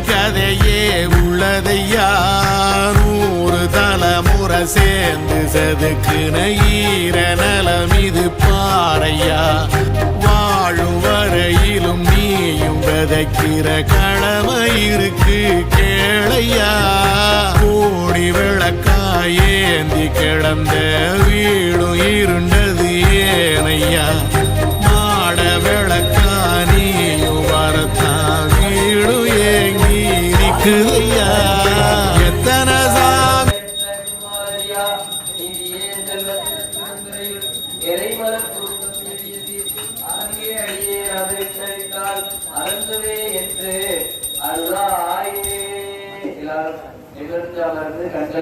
கதையே உள்ளதையா 100 தலைமுறை சேர்ந்து செதுக்குன ஈர நலம் இது பாறையா வாழும் வரையிலும் நீயும் விதைக்கிற கடமை இருக்கு கேளையா கோடி விளக்காயேந்தி கிடந்த வீடும் இருண்டது ஏனையா மாட விளக்கா நீயும் வரத்தான் வீடும் ஏங்கி நிற்குதையா எத்தனை சாமி என்று